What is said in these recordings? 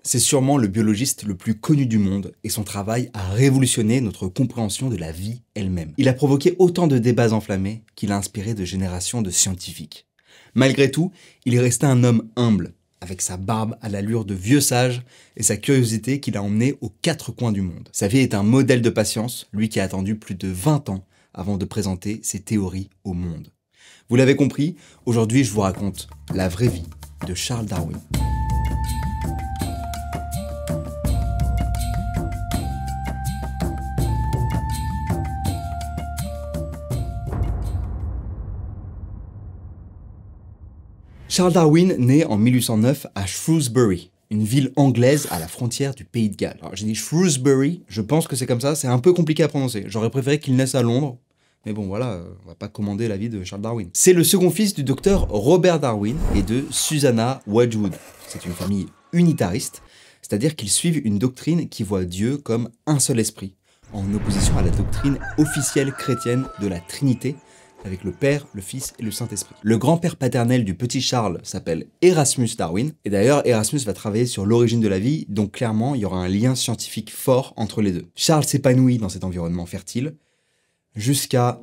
C'est sûrement le biologiste le plus connu du monde et son travail a révolutionné notre compréhension de la vie elle-même. Il a provoqué autant de débats enflammés qu'il a inspiré de générations de scientifiques. Malgré tout, il est resté un homme humble, avec sa barbe à l'allure de vieux sage et sa curiosité qui l'a emmené aux quatre coins du monde. Sa vie est un modèle de patience, lui qui a attendu plus de 20 ans avant de présenter ses théories au monde. Vous l'avez compris, aujourd'hui je vous raconte la vraie vie de Charles Darwin. Charles Darwin naît en 1809 à Shrewsbury, une ville anglaise à la frontière du Pays de Galles. Alors j'ai dit Shrewsbury, je pense que c'est comme ça, c'est un peu compliqué à prononcer. J'aurais préféré qu'il naisse à Londres, mais bon voilà, on va pas commander la vie de Charles Darwin. C'est le second fils du docteur Robert Darwin et de Susanna Wedgwood. C'est une famille unitariste, c'est-à-dire qu'ils suivent une doctrine qui voit Dieu comme un seul esprit, en opposition à la doctrine officielle chrétienne de la Trinité, avec le Père, le Fils et le Saint-Esprit. Le grand-père paternel du petit Charles s'appelle Erasmus Darwin, et d'ailleurs Erasmus va travailler sur l'origine de la vie, donc clairement il y aura un lien scientifique fort entre les deux. Charles s'épanouit dans cet environnement fertile, jusqu'à...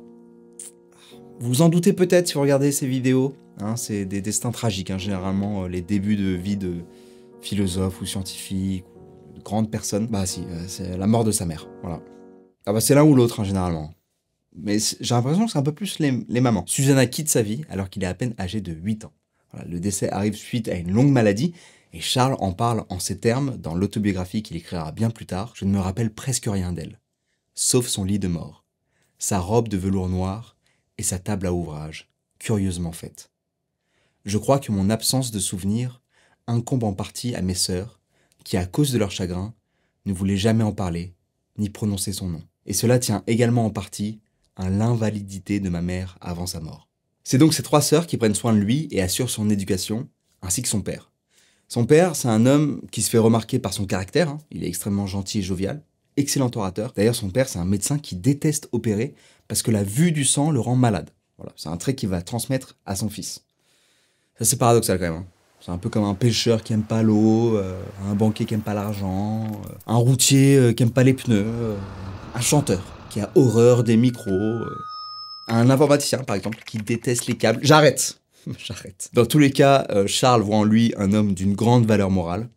Vous vous en doutez peut-être si vous regardez ces vidéos, hein, c'est des destins tragiques, hein, généralement les débuts de vie de philosophes ou scientifiques, ou de grandes personnes, bah si, c'est la mort de sa mère, voilà. Ah bah c'est l'un ou l'autre, hein, généralement. Mais j'ai l'impression que c'est un peu plus les mamans. Susanna quitte sa vie alors qu'il est à peine âgé de 8 ans. Voilà, le décès arrive suite à une longue maladie et Charles en parle en ces termes dans l'autobiographie qu'il écrira bien plus tard. Je ne me rappelle presque rien d'elle, sauf son lit de mort, sa robe de velours noir et sa table à ouvrage, curieusement faite. Je crois que mon absence de souvenir incombe en partie à mes sœurs qui, à cause de leur chagrin, ne voulaient jamais en parler ni prononcer son nom. Et cela tient également en partie à l'invalidité de ma mère avant sa mort. C'est donc ses trois sœurs qui prennent soin de lui et assurent son éducation, ainsi que son père. Son père, c'est un homme qui se fait remarquer par son caractère, hein. Il est extrêmement gentil et jovial, excellent orateur. D'ailleurs, son père, c'est un médecin qui déteste opérer parce que la vue du sang le rend malade. Voilà, c'est un trait qu'il va transmettre à son fils. Ça, c'est paradoxal quand même, hein. C'est un peu comme un pêcheur qui aime pas l'eau, un banquier qui aime pas l'argent, un routier qui aime pas les pneus, un chanteur qui a horreur des micros, un informaticien par exemple qui déteste les câbles. J'arrête. J'arrête. Dans tous les cas, Charles voit en lui un homme d'une grande valeur morale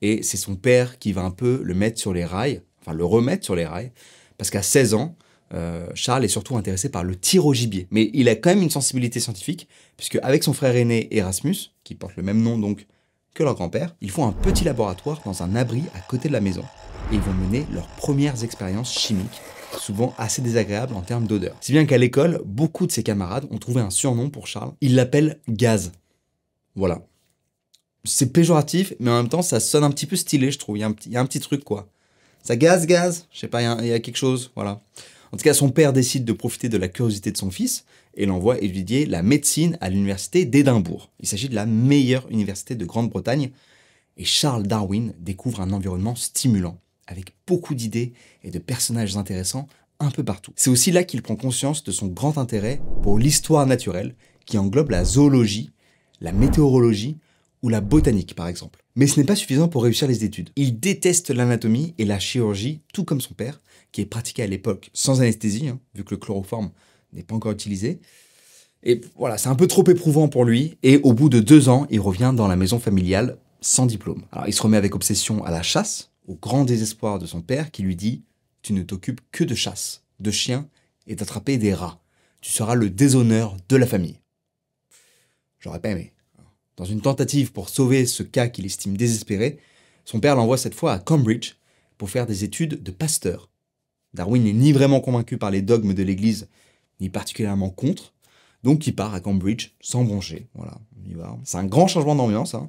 et c'est son père qui va un peu le mettre sur les rails, enfin le remettre sur les rails, parce qu'à 16 ans, Charles est surtout intéressé par le tir au gibier. Mais il a quand même une sensibilité scientifique, puisque avec son frère aîné Erasmus, qui porte le même nom donc que leur grand-père, ils font un petit laboratoire dans un abri à côté de la maison. Et ils vont mener leurs premières expériences chimiques, souvent assez désagréables en termes d'odeur. Si bien qu'à l'école, beaucoup de ses camarades ont trouvé un surnom pour Charles. Ils l'appellent Gaz. Voilà. C'est péjoratif, mais en même temps, ça sonne un petit peu stylé, je trouve. Il y a un petit truc, quoi. Ça gaz. Je sais pas, il y a quelque chose, voilà. En tout cas, son père décide de profiter de la curiosité de son fils et l'envoie étudier la médecine à l'université d'Édimbourg. Il s'agit de la meilleure université de Grande-Bretagne. Et Charles Darwin découvre un environnement stimulant, avec beaucoup d'idées et de personnages intéressants un peu partout. C'est aussi là qu'il prend conscience de son grand intérêt pour l'histoire naturelle, qui englobe la zoologie, la météorologie ou la botanique par exemple. Mais ce n'est pas suffisant pour réussir les études. Il déteste l'anatomie et la chirurgie, tout comme son père, qui est pratiqué à l'époque sans anesthésie, hein, vu que le chloroforme n'est pas encore utilisé. Et voilà, c'est un peu trop éprouvant pour lui, et au bout de 2 ans, il revient dans la maison familiale sans diplôme. Alors il se remet avec obsession à la chasse, au grand désespoir de son père qui lui dit « Tu ne t'occupes que de chasse, de chiens et d'attraper des rats. Tu seras le déshonneur de la famille. » J'aurais pas aimé. Dans une tentative pour sauver ce cas qu'il estime désespéré, son père l'envoie cette fois à Cambridge pour faire des études de pasteur. Darwin n'est ni vraiment convaincu par les dogmes de l'Église, ni particulièrement contre, donc il part à Cambridge sans broncher. Voilà, on y va. C'est un grand changement d'ambiance, hein,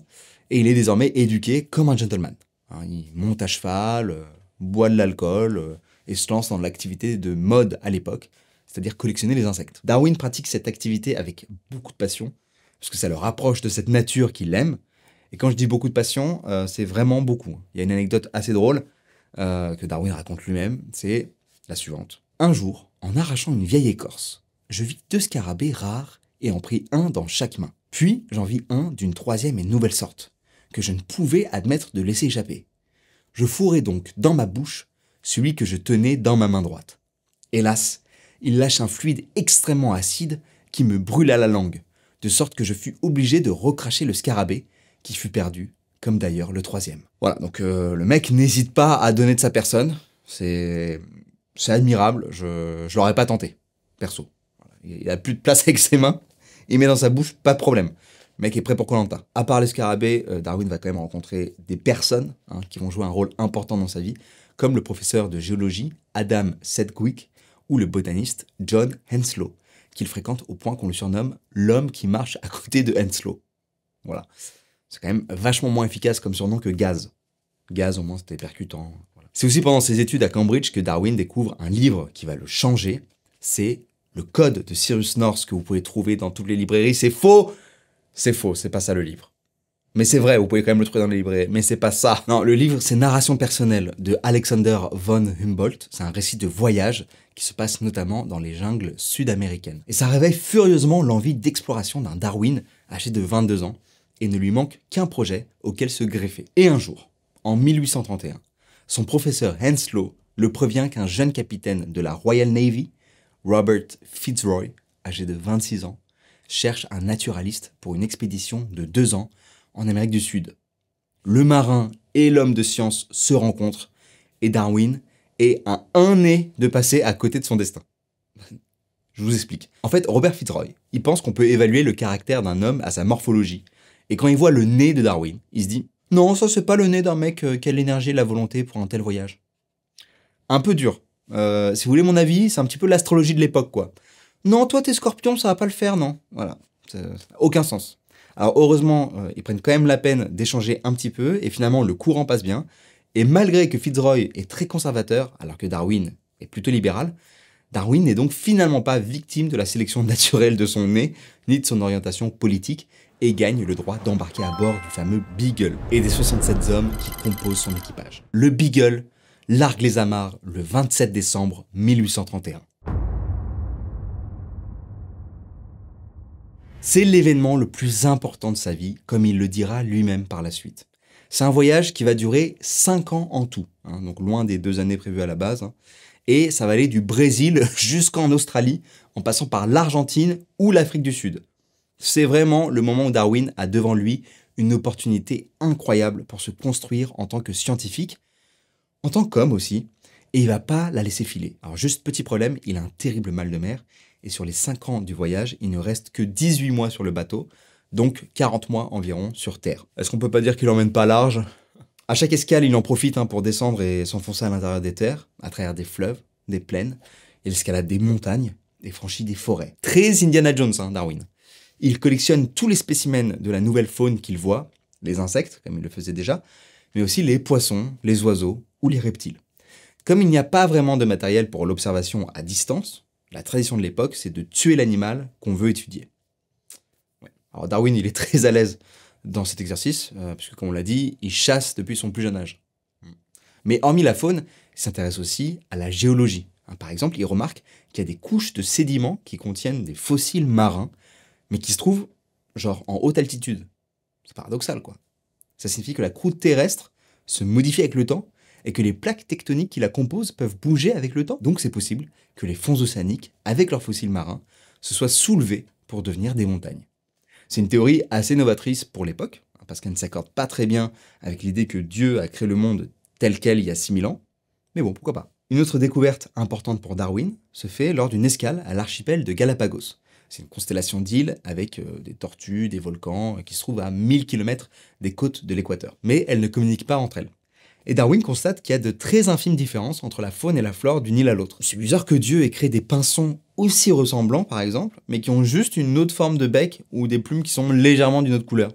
et il est désormais éduqué comme un gentleman. Hein, il monte à cheval, boit de l'alcool, et se lance dans l'activité de mode à l'époque, c'est-à-dire collectionner les insectes. Darwin pratique cette activité avec beaucoup de passion, parce que ça le rapproche de cette nature qu'il aime. Et quand je dis beaucoup de passion, c'est vraiment beaucoup. Il y a une anecdote assez drôle que Darwin raconte lui-même, c'est la suivante. Un jour, en arrachant une vieille écorce, je vis 2 scarabées rares et en pris un dans chaque main. Puis, j'en vis un d'une 3e et nouvelle sorte. que je ne pouvais admettre de laisser échapper. Je fourrai donc dans ma bouche celui que je tenais dans ma main droite. Hélas, il lâche un fluide extrêmement acide qui me brûla la langue, de sorte que je fus obligé de recracher le scarabée, qui fut perdu, comme d'ailleurs le troisième. Voilà, donc le mec n'hésite pas à donner de sa personne, c'est admirable, je l'aurais pas tenté, perso. Voilà, il a plus de place avec ses mains, il met dans sa bouche, pas de problème. Le mec est prêt pour Koh-Lanta. À part les scarabées, Darwin va quand même rencontrer des personnes qui vont jouer un rôle important dans sa vie, comme le professeur de géologie Adam Sedgwick ou le botaniste John Henslow, qu'il fréquente au point qu'on le surnomme l'homme qui marche à côté de Henslow. Voilà. C'est quand même vachement moins efficace comme surnom que Gaz. Gaz, au moins, c'était percutant. Voilà. C'est aussi pendant ses études à Cambridge que Darwin découvre un livre qui va le changer. C'est le Code de Cyrus North que vous pouvez trouver dans toutes les librairies. C'est faux! C'est faux, c'est pas ça le livre. Mais c'est vrai, vous pouvez quand même le trouver dans les librairies, mais c'est pas ça. Non, le livre, c'est Narration personnelle de Alexander von Humboldt. C'est un récit de voyage qui se passe notamment dans les jungles sud-américaines. Et ça réveille furieusement l'envie d'exploration d'un Darwin âgé de 22 ans, et ne lui manque qu'un projet auquel se greffer. Et un jour, en 1831, son professeur Henslow le prévient qu'un jeune capitaine de la Royal Navy, Robert Fitzroy, âgé de 26 ans, cherche un naturaliste pour une expédition de 2 ans en Amérique du Sud. Le marin et l'homme de science se rencontrent et Darwin est à un nez de passer à côté de son destin. Je vous explique. En fait, Robert Fitzroy, il pense qu'on peut évaluer le caractère d'un homme à sa morphologie. Et quand il voit le nez de Darwin, il se dit « Non, ça c'est pas le nez d'un mec qui a l'énergie et la volonté pour un tel voyage. » Un peu dur. Si vous voulez mon avis, c'est un petit peu l'astrologie de l'époque, quoi. Non, toi t'es scorpion, ça va pas le faire, non. Voilà. Ça n'a aucun sens. Alors heureusement, ils prennent quand même la peine d'échanger un petit peu, et finalement le courant passe bien. Et malgré que Fitzroy est très conservateur, alors que Darwin est plutôt libéral, Darwin n'est donc finalement pas victime de la sélection naturelle de son nez, ni de son orientation politique, et gagne le droit d'embarquer à bord du fameux Beagle et des 67 hommes qui composent son équipage. Le Beagle largue les amarres le 27 décembre 1831. C'est l'événement le plus important de sa vie, comme il le dira lui-même par la suite. C'est un voyage qui va durer 5 ans en tout, donc loin des 2 années prévues à la base, et ça va aller du Brésil jusqu'en Australie, en passant par l'Argentine ou l'Afrique du Sud. C'est vraiment le moment où Darwin a devant lui une opportunité incroyable pour se construire en tant que scientifique, en tant qu'homme aussi, et il va pas la laisser filer. Alors juste petit problème, il a un terrible mal de mer, et sur les 5 ans du voyage, il ne reste que 18 mois sur le bateau, donc 40 mois environ sur Terre. Est-ce qu'on peut pas dire qu'il emmène pas large? À chaque escale, il en profite pour descendre et s'enfoncer à l'intérieur des terres, à travers des fleuves, des plaines, il escalade des montagnes, et franchit des forêts. Très Indiana Jones, Darwin. Il collectionne tous les spécimens de la nouvelle faune qu'il voit, les insectes, comme il le faisait déjà, mais aussi les poissons, les oiseaux ou les reptiles. Comme il n'y a pas vraiment de matériel pour l'observation à distance, la tradition de l'époque, c'est de tuer l'animal qu'on veut étudier. Ouais. Alors Darwin, il est très à l'aise dans cet exercice, puisque comme on l'a dit, il chasse depuis son plus jeune âge. Mais hormis la faune, il s'intéresse aussi à la géologie. Par exemple, il remarque qu'il y a des couches de sédiments qui contiennent des fossiles marins, mais qui se trouvent genre en haute altitude. C'est paradoxal, quoi. Ça signifie que la croûte terrestre se modifie avec le temps et que les plaques tectoniques qui la composent peuvent bouger avec le temps. Donc c'est possible que les fonds océaniques, avec leurs fossiles marins, se soient soulevés pour devenir des montagnes. C'est une théorie assez novatrice pour l'époque, parce qu'elle ne s'accorde pas très bien avec l'idée que Dieu a créé le monde tel quel il y a 6000 ans. Mais bon, pourquoi pas. Une autre découverte importante pour Darwin se fait lors d'une escale à l'archipel de Galapagos. C'est une constellation d'îles avec des tortues, des volcans, qui se trouvent à 1000 km des côtes de l'équateur. Mais elles ne communiquent pas entre elles. Et Darwin constate qu'il y a de très infimes différences entre la faune et la flore d'une île à l'autre. C'est bizarre que Dieu ait créé des pinsons aussi ressemblants, par exemple, mais qui ont juste une autre forme de bec ou des plumes qui sont légèrement d'une autre couleur.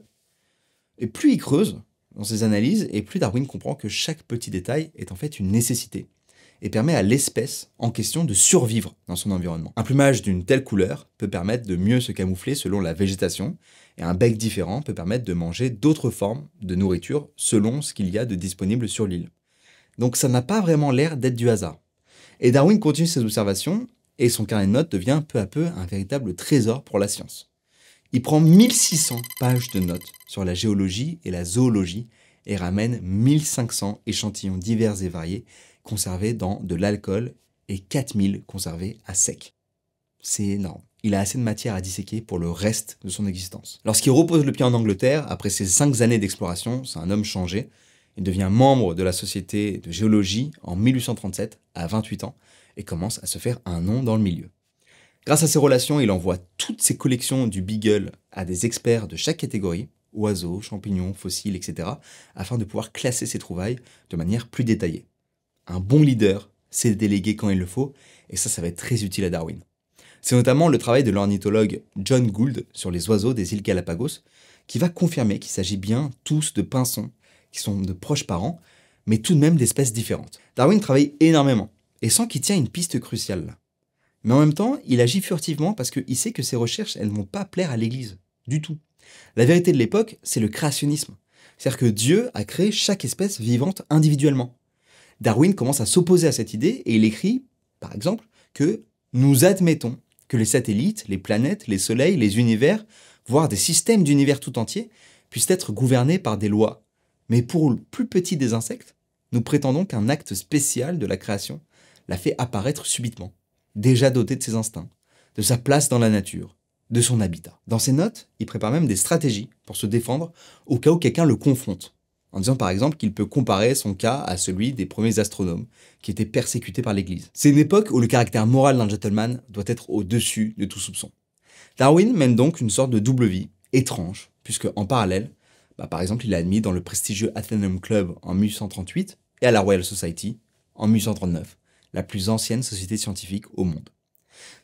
Et plus il creuse dans ses analyses, et plus Darwin comprend que chaque petit détail est en fait une nécessité, et permet à l'espèce en question de survivre dans son environnement. Un plumage d'une telle couleur peut permettre de mieux se camoufler selon la végétation, et un bec différent peut permettre de manger d'autres formes de nourriture selon ce qu'il y a de disponible sur l'île. Donc ça n'a pas vraiment l'air d'être du hasard. Et Darwin continue ses observations, et son carnet de notes devient peu à peu un véritable trésor pour la science. Il prend 1600 pages de notes sur la géologie et la zoologie et ramène 1500 échantillons divers et variés conservés dans de l'alcool et 4000 conservés à sec. C'est énorme. Il a assez de matière à disséquer pour le reste de son existence. Lorsqu'il repose le pied en Angleterre, après ses 5 années d'exploration, c'est un homme changé. Il devient membre de la Société de géologie en 1837 à 28 ans et commence à se faire un nom dans le milieu. Grâce à ses relations, il envoie toutes ses collections du Beagle à des experts de chaque catégorie, oiseaux, champignons, fossiles, etc., afin de pouvoir classer ses trouvailles de manière plus détaillée. Un bon leader sait déléguer quand il le faut, et ça va être très utile à Darwin. C'est notamment le travail de l'ornithologue John Gould sur les oiseaux des îles Galapagos qui va confirmer qu'il s'agit bien tous de pinsons qui sont de proches parents, mais tout de même d'espèces différentes. Darwin travaille énormément et sent qu'il tient une piste cruciale là. Mais en même temps, il agit furtivement parce qu'il sait que ses recherches, elles ne vont pas plaire à l'Église, du tout. La vérité de l'époque, c'est le créationnisme. C'est-à-dire que Dieu a créé chaque espèce vivante individuellement. Darwin commence à s'opposer à cette idée et il écrit, par exemple, que nous admettons que les satellites, les planètes, les soleils, les univers, voire des systèmes d'univers tout entiers, puissent être gouvernés par des lois. Mais pour le plus petit des insectes, nous prétendons qu'un acte spécial de la création l'a fait apparaître subitement, déjà doté de ses instincts, de sa place dans la nature, de son habitat. Dans ses notes, il prépare même des stratégies pour se défendre au cas où quelqu'un le confronte, en disant par exemple qu'il peut comparer son cas à celui des premiers astronomes qui étaient persécutés par l'Église. C'est une époque où le caractère moral d'un gentleman doit être au-dessus de tout soupçon. Darwin mène donc une sorte de double vie, étrange, puisque en parallèle, par exemple, il est admis dans le prestigieux Athenaeum Club en 1838 et à la Royal Society en 1839, la plus ancienne société scientifique au monde.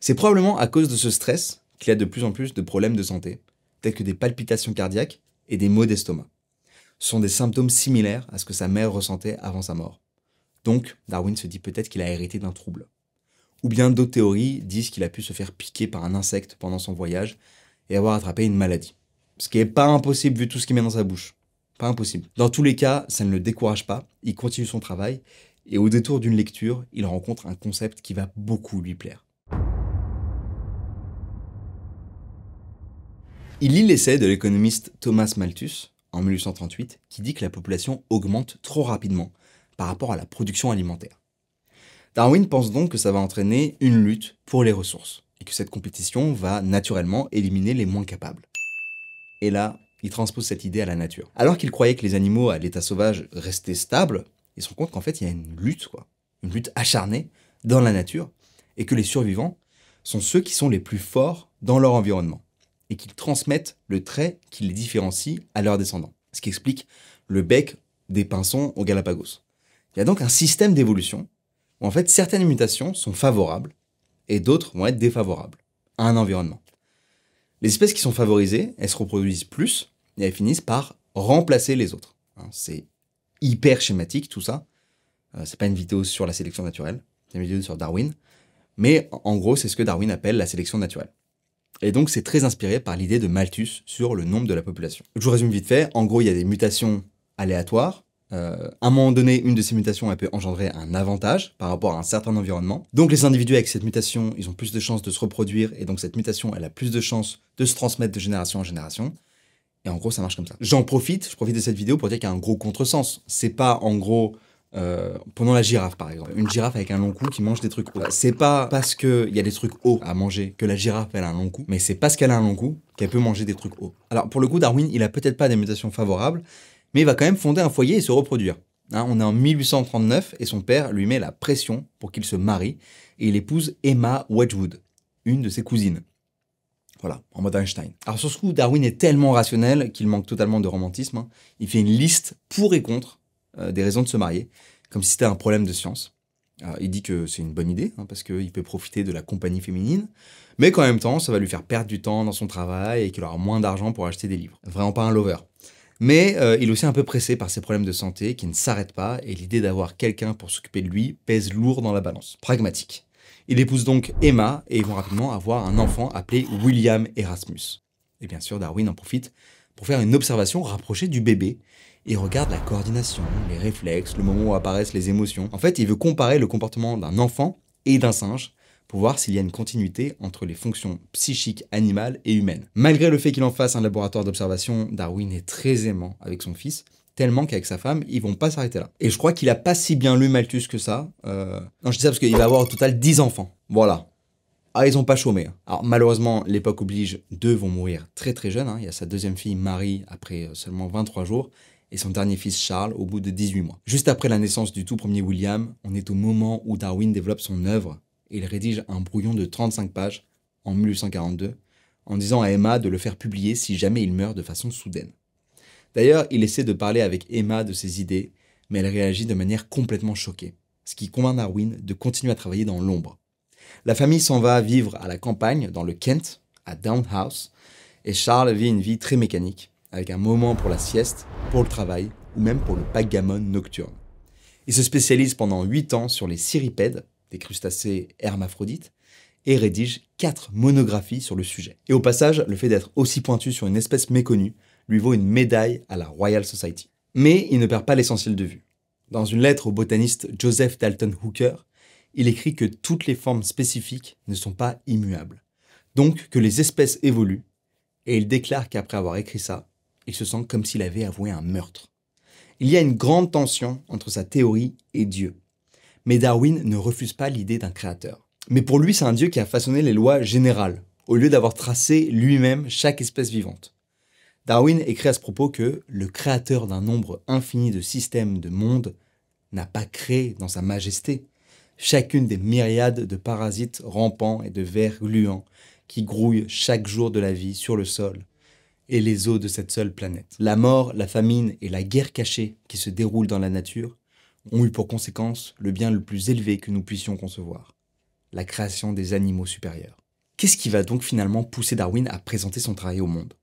C'est probablement à cause de ce stress qu'il y a de plus en plus de problèmes de santé, tels que des palpitations cardiaques et des maux d'estomac. Ce sont des symptômes similaires à ce que sa mère ressentait avant sa mort. Donc, Darwin se dit peut-être qu'il a hérité d'un trouble. Ou bien d'autres théories disent qu'il a pu se faire piquer par un insecte pendant son voyage et avoir attrapé une maladie. Ce qui n'est pas impossible vu tout ce qu'il met dans sa bouche. Pas impossible. Dans tous les cas, ça ne le décourage pas, il continue son travail, et au détour d'une lecture, il rencontre un concept qui va beaucoup lui plaire. Il lit l'essai de l'économiste Thomas Malthus, en 1838, qui dit que la population augmente trop rapidement par rapport à la production alimentaire. Darwin pense donc que ça va entraîner une lutte pour les ressources, et que cette compétition va naturellement éliminer les moins capables. Et là, il transpose cette idée à la nature. Alors qu'il croyait que les animaux à l'état sauvage restaient stables, il se rend compte qu'en fait il y a une lutte, une lutte acharnée dans la nature, et que les survivants sont ceux qui sont les plus forts dans leur environnement, et qu'ils transmettent le trait qui les différencie à leurs descendants. Ce qui explique le bec des pinsons aux Galapagos. Il y a donc un système d'évolution où en fait certaines mutations sont favorables et d'autres vont être défavorables à un environnement. Les espèces qui sont favorisées, elles se reproduisent plus et elles finissent par remplacer les autres. C'est hyper schématique tout ça. C'est pas une vidéo sur la sélection naturelle, c'est une vidéo sur Darwin. Mais en gros, c'est ce que Darwin appelle la sélection naturelle. Et donc, c'est très inspiré par l'idée de Malthus sur le nombre de la population. Je vous résume vite fait. En gros, il y a des mutations aléatoires. À un moment donné, une de ces mutations, elle peut engendrer un avantage par rapport à un certain environnement. Donc, les individus avec cette mutation, ils ont plus de chances de se reproduire. Et donc, cette mutation, elle a plus de chances de se transmettre de génération en génération. Et en gros, ça marche comme ça. Je profite de cette vidéo pour dire qu'il y a un gros contresens. C'est pas, en gros... prenons la girafe par exemple. Une girafe avec un long cou qui mange des trucs hauts. C'est pas parce qu'il y a des trucs hauts à manger que la girafe elle a un long cou, mais c'est parce qu'elle a un long cou qu'elle peut manger des trucs hauts. Alors pour le coup, Darwin, il a peut-être pas des mutations favorables, mais il va quand même fonder un foyer et se reproduire. On est en 1839 et son père lui met la pression pour qu'il se marie et il épouse Emma Wedgwood, une de ses cousines. Voilà, en mode Einstein. Alors sur ce coup, Darwin est tellement rationnel qu'il manque totalement de romantisme. Il fait une liste pour et contre des raisons de se marier, comme si c'était un problème de science. Il dit que c'est une bonne idée, parce qu'il peut profiter de la compagnie féminine, mais qu'en même temps, ça va lui faire perdre du temps dans son travail et qu'il aura moins d'argent pour acheter des livres. Vraiment pas un lover. Mais il est aussi un peu pressé par ses problèmes de santé qui ne s'arrêtent pas, et l'idée d'avoir quelqu'un pour s'occuper de lui pèse lourd dans la balance. Pragmatique. Il épouse donc Emma, et ils vont rapidement avoir un enfant appelé William Erasmus. Et bien sûr, Darwin en profite pour faire une observation rapprochée du bébé, et regarde la coordination, les réflexes, le moment où apparaissent les émotions. En fait, il veut comparer le comportement d'un enfant et d'un singe pour voir s'il y a une continuité entre les fonctions psychiques animales et humaines. Malgré le fait qu'il en fasse un laboratoire d'observation, Darwin est très aimant avec son fils, tellement qu'avec sa femme, ils vont pas s'arrêter là. Et je crois qu'il a pas si bien lu Malthus que ça. Non, je dis ça parce qu'il va avoir au total 10 enfants. Voilà. Ah, ils ont pas chômé. Alors malheureusement, l'époque oblige, 2 vont mourir très très jeunes. Il y a sa deuxième fille, Marie, après seulement 23 jours, et son dernier fils, Charles, au bout de 18 mois. Juste après la naissance du tout premier William, on est au moment où Darwin développe son œuvre, et il rédige un brouillon de 35 pages, en 1842, en disant à Emma de le faire publier si jamais il meurt de façon soudaine. D'ailleurs, il essaie de parler avec Emma de ses idées, mais elle réagit de manière complètement choquée, ce qui convainc Darwin de continuer à travailler dans l'ombre. La famille s'en va vivre à la campagne, dans le Kent, à Down House, et Charles vit une vie très mécanique, avec un moment pour la sieste, pour le travail, ou même pour le backgammon nocturne. Il se spécialise pendant 8 ans sur les cirripèdes, des crustacés hermaphrodites, et rédige 4 monographies sur le sujet. Et au passage, le fait d'être aussi pointu sur une espèce méconnue lui vaut une médaille à la Royal Society. Mais il ne perd pas l'essentiel de vue. Dans une lettre au botaniste Joseph Dalton Hooker, il écrit que toutes les formes spécifiques ne sont pas immuables, donc que les espèces évoluent, et il déclare qu'après avoir écrit ça, il se sent comme s'il avait avoué un meurtre. Il y a une grande tension entre sa théorie et Dieu. Mais Darwin ne refuse pas l'idée d'un créateur. Mais pour lui, c'est un Dieu qui a façonné les lois générales, au lieu d'avoir tracé lui-même chaque espèce vivante. Darwin écrit à ce propos que le créateur d'un nombre infini de systèmes de mondes n'a pas créé dans sa majesté chacune des myriades de parasites rampants et de vers gluants qui grouillent chaque jour de la vie sur le sol et les eaux de cette seule planète. La mort, la famine et la guerre cachée qui se déroulent dans la nature ont eu pour conséquence le bien le plus élevé que nous puissions concevoir, la création des animaux supérieurs. Qu'est-ce qui va donc finalement pousser Darwin à présenter son travail au monde ?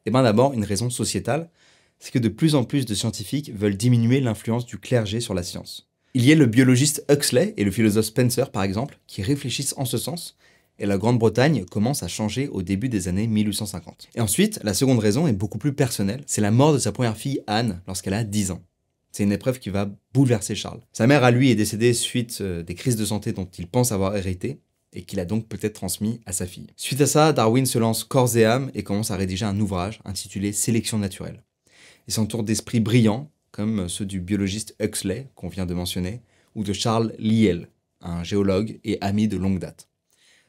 Eh bien d'abord, une raison sociétale, c'est que de plus en plus de scientifiques veulent diminuer l'influence du clergé sur la science. Il y a le biologiste Huxley et le philosophe Spencer, par exemple, qui réfléchissent en ce sens, et la Grande-Bretagne commence à changer au début des années 1850. Et ensuite, la seconde raison est beaucoup plus personnelle, c'est la mort de sa première fille Anne lorsqu'elle a 10 ans. C'est une épreuve qui va bouleverser Charles. Sa mère, à lui, est décédée suite des crises de santé dont il pense avoir hérité, et qu'il a donc peut-être transmis à sa fille. Suite à ça, Darwin se lance corps et âme et commence à rédiger un ouvrage intitulé Sélection naturelle. Il s'entoure d'esprits brillants, comme ceux du biologiste Huxley, qu'on vient de mentionner, ou de Charles Lyell, un géologue et ami de longue date.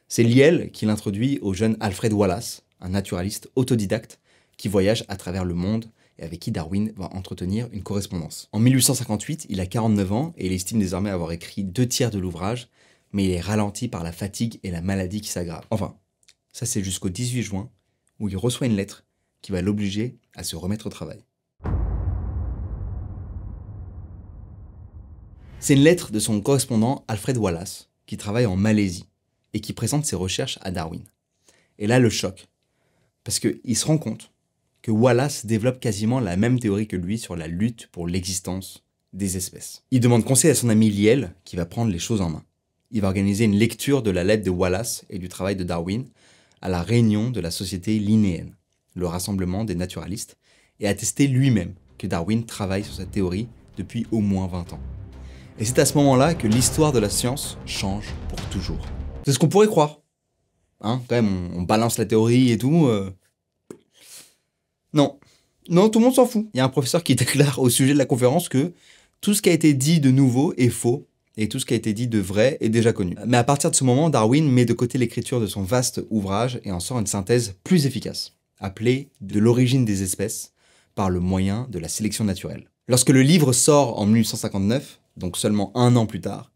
C'est Lyell qui l'introduit au jeune Alfred Wallace, un naturaliste autodidacte qui voyage à travers le monde et avec qui Darwin va entretenir une correspondance. En 1858, il a 49 ans et il estime désormais avoir écrit 2/3 de l'ouvrage, mais il est ralenti par la fatigue et la maladie qui s'aggravent. Enfin, ça c'est jusqu'au 18 juin, où il reçoit une lettre qui va l'obliger à se remettre au travail. C'est une lettre de son correspondant Alfred Wallace, qui travaille en Malaisie, et qui présente ses recherches à Darwin. Et là, le choc, parce qu'il se rend compte que Wallace développe quasiment la même théorie que lui sur la lutte pour l'existence des espèces. Il demande conseil à son ami Lyell, qui va prendre les choses en main. Il va organiser une lecture de la lettre de Wallace et du travail de Darwin à la réunion de la Société linnéenne, le rassemblement des naturalistes, et attester lui-même que Darwin travaille sur cette théorie depuis au moins 20 ans. Et c'est à ce moment-là que l'histoire de la science change pour toujours. C'est ce qu'on pourrait croire. Quand même, on balance la théorie et tout. Non, tout le monde s'en fout. Il y a un professeur qui déclare au sujet de la conférence que tout ce qui a été dit de nouveau est faux, et tout ce qui a été dit de vrai est déjà connu. Mais à partir de ce moment, Darwin met de côté l'écriture de son vaste ouvrage et en sort une synthèse plus efficace, appelée « De l'origine des espèces » par le moyen de la sélection naturelle. Lorsque le livre sort en 1859, donc seulement 1 an plus tard,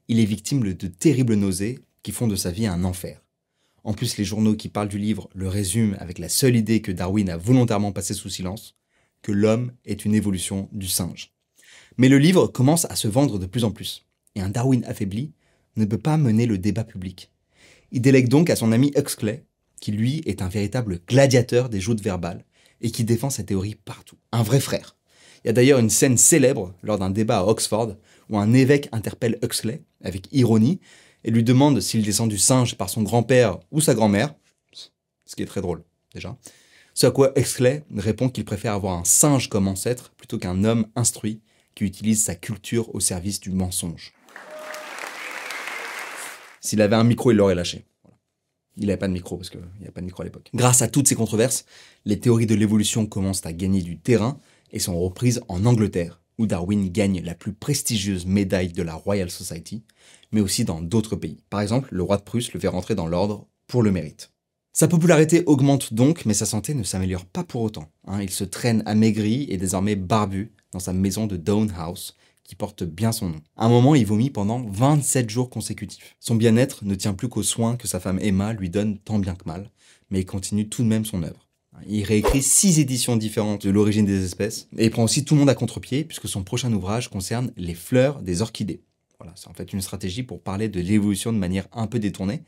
il est victime de terribles nausées qui font de sa vie un enfer. En plus, les journaux qui parlent du livre le résument avec la seule idée que Darwin a volontairement passée sous silence, que l'homme est une évolution du singe. Mais le livre commence à se vendre de plus en plus. Et un Darwin affaibli ne peut pas mener le débat public. Il délègue donc à son ami Huxley, qui lui est un véritable gladiateur des joutes verbales et qui défend sa théorie partout. Un vrai frère. Il y a d'ailleurs une scène célèbre lors d'un débat à Oxford où un évêque interpelle Huxley avec ironie et lui demande s'il descend du singe par son grand-père ou sa grand-mère, ce qui est très drôle déjà. Ce à quoi Huxley répond qu'il préfère avoir un singe comme ancêtre plutôt qu'un homme instruit qui utilise sa culture au service du mensonge. S'il avait un micro, il l'aurait lâché. Voilà. Il n'avait pas de micro, parce qu'il n'y avait pas de micro à l'époque. Grâce à toutes ces controverses, les théories de l'évolution commencent à gagner du terrain et sont reprises en Angleterre, où Darwin gagne la plus prestigieuse médaille de la Royal Society, mais aussi dans d'autres pays. Par exemple, le roi de Prusse le fait rentrer dans l'ordre pour le mérite. Sa popularité augmente donc, mais sa santé ne s'améliore pas pour autant. Il se traîne amaigri et désormais barbu dans sa maison de Down House, qui porte bien son nom. À un moment, il vomit pendant 27 jours consécutifs. Son bien-être ne tient plus qu'aux soins que sa femme Emma lui donne tant bien que mal, mais il continue tout de même son œuvre. Il réécrit 6 éditions différentes de l'origine des espèces, et il prend aussi tout le monde à contre-pied, puisque son prochain ouvrage concerne les fleurs des orchidées. Voilà, c'est en fait une stratégie pour parler de l'évolution de manière un peu détournée.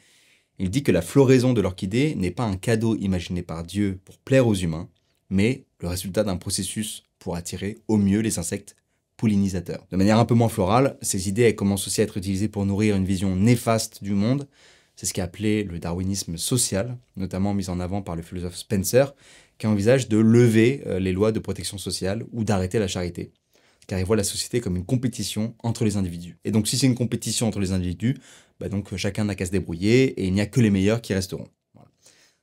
Il dit que la floraison de l'orchidée n'est pas un cadeau imaginé par Dieu pour plaire aux humains, mais le résultat d'un processus pour attirer au mieux les insectes pollinisateurs. De manière un peu moins florale, ces idées elles commencent aussi à être utilisées pour nourrir une vision néfaste du monde. C'est ce qui est appelé le darwinisme social, notamment mis en avant par le philosophe Spencer, qui envisage de lever les lois de protection sociale ou d'arrêter la charité, car il voit la société comme une compétition entre les individus. Et donc si c'est une compétition entre les individus, donc chacun n'a qu'à se débrouiller et il n'y a que les meilleurs qui resteront. Voilà.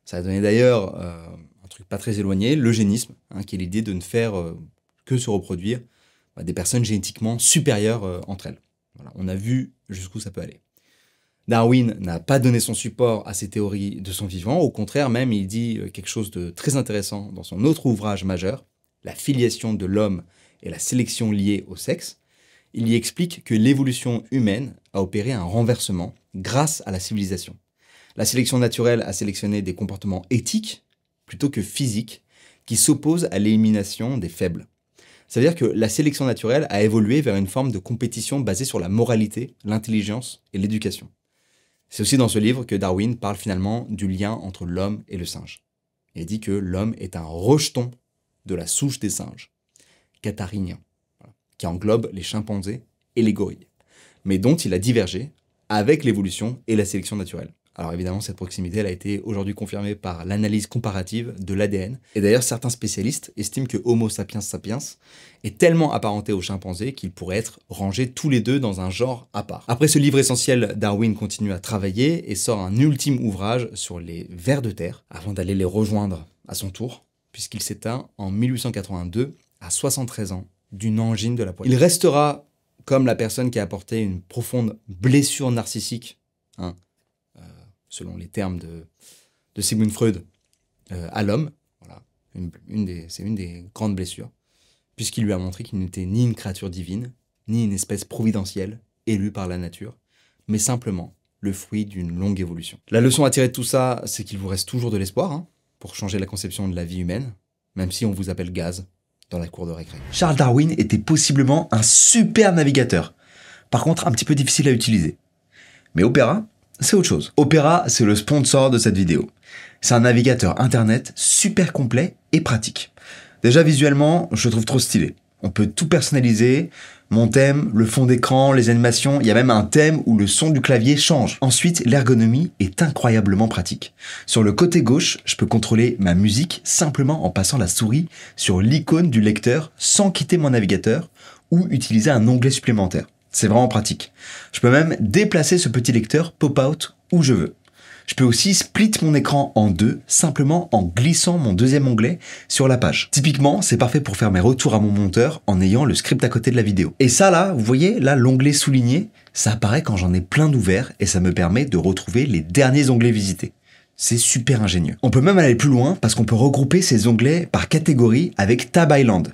Ça a donné d'ailleurs un truc pas très éloigné, l'eugénisme, qui est l'idée de ne faire que se reproduire des personnes génétiquement supérieures entre elles. Voilà. On a vu jusqu'où ça peut aller. Darwin n'a pas donné son support à ces théories de son vivant, au contraire même il dit quelque chose de très intéressant dans son autre ouvrage majeur, La filiation de l'homme et la sélection liée au sexe. Il y explique que l'évolution humaine a opéré un renversement grâce à la civilisation. La sélection naturelle a sélectionné des comportements éthiques plutôt que physiques qui s'opposent à l'élimination des faibles. Ça veut dire que la sélection naturelle a évolué vers une forme de compétition basée sur la moralité, l'intelligence et l'éducation. C'est aussi dans ce livre que Darwin parle finalement du lien entre l'homme et le singe. Il dit que l'homme est un rejeton de la souche des singes, catharinien, qui englobe les chimpanzés et les gorilles, mais dont il a divergé avec l'évolution et la sélection naturelle. Alors évidemment, cette proximité elle a été aujourd'hui confirmée par l'analyse comparative de l'ADN. Et d'ailleurs, certains spécialistes estiment que Homo sapiens sapiens est tellement apparenté aux chimpanzés qu'ils pourraient être rangés tous les deux dans un genre à part. Après ce livre essentiel, Darwin continue à travailler et sort un ultime ouvrage sur les vers de terre, avant d'aller les rejoindre à son tour, puisqu'il s'éteint en 1882 à 73 ans d'une angine de la poitrine. Il restera comme la personne qui a apporté une profonde blessure narcissique, selon les termes de Sigmund Freud, à l'homme. Voilà. C'est une des grandes blessures, puisqu'il lui a montré qu'il n'était ni une créature divine, ni une espèce providentielle, élue par la nature, mais simplement le fruit d'une longue évolution. La leçon à tirer de tout ça, c'est qu'il vous reste toujours de l'espoir pour changer la conception de la vie humaine, même si on vous appelle Gaz dans la cour de récré. Charles Darwin était possiblement un super navigateur. Par contre, un petit peu difficile à utiliser. Mais Opera, c'est autre chose. Opera, c'est le sponsor de cette vidéo. C'est un navigateur internet super complet et pratique. Déjà visuellement, je le trouve trop stylé. On peut tout personnaliser, mon thème, le fond d'écran, les animations, il y a même un thème où le son du clavier change. Ensuite, l'ergonomie est incroyablement pratique. Sur le côté gauche, je peux contrôler ma musique simplement en passant la souris sur l'icône du lecteur sans quitter mon navigateur ou utiliser un onglet supplémentaire. C'est vraiment pratique. Je peux même déplacer ce petit lecteur pop-out où je veux. Je peux aussi split mon écran en deux, simplement en glissant mon deuxième onglet sur la page. Typiquement, c'est parfait pour faire mes retours à mon monteur en ayant le script à côté de la vidéo. Et ça là, vous voyez, là l'onglet souligné, ça apparaît quand j'en ai plein d'ouverts et ça me permet de retrouver les derniers onglets visités. C'est super ingénieux. On peut même aller plus loin parce qu'on peut regrouper ces onglets par catégorie avec Tab Island.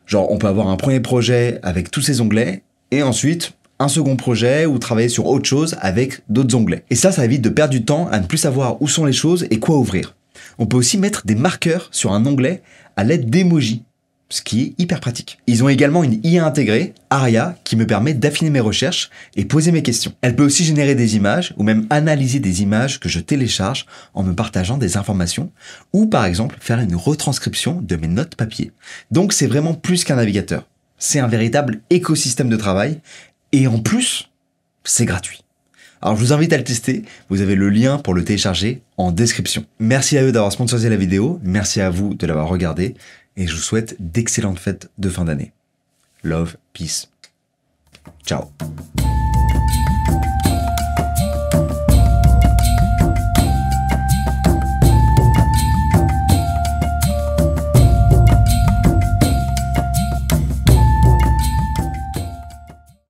Genre, on peut avoir un premier projet avec tous ces onglets et ensuite un second projet ou travailler sur autre chose avec d'autres onglets. Et ça évite de perdre du temps à ne plus savoir où sont les choses et quoi ouvrir. On peut aussi mettre des marqueurs sur un onglet à l'aide d'emojis, ce qui est hyper pratique. Ils ont également une IA intégrée, Aria, qui me permet d'affiner mes recherches et poser mes questions. Elle peut aussi générer des images ou même analyser des images que je télécharge en me partageant des informations ou par exemple faire une retranscription de mes notes papier. Donc c'est vraiment plus qu'un navigateur. C'est un véritable écosystème de travail et en plus, c'est gratuit. Alors je vous invite à le tester, vous avez le lien pour le télécharger en description. Merci à eux d'avoir sponsorisé la vidéo, merci à vous de l'avoir regardé et je vous souhaite d'excellentes fêtes de fin d'année. Love, peace. Ciao.